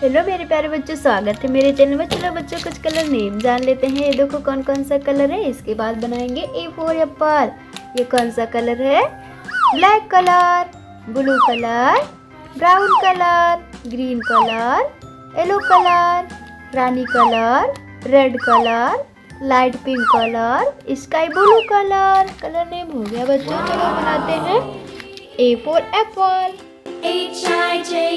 Hello मेरे प्यारे बच्चों, स्वागत है मेरे चैनल में। चलो बच्चों कुछ कलर नेम जान लेते हैं। ये देखो कौन कौन सा कलर है। इसके बाद बनाएंगे ए फॉर एप्पल। ये कौन सा कलर है? Black colour, blue colour, brown colour, green colour, yellow colour, रानी कलर, red colour, light pink colour, sky blue colour. Colour name हो गया बच्चों। चलो बनाते हैं ए फॉर एप्पल। H-I-J-K-L-M-N-O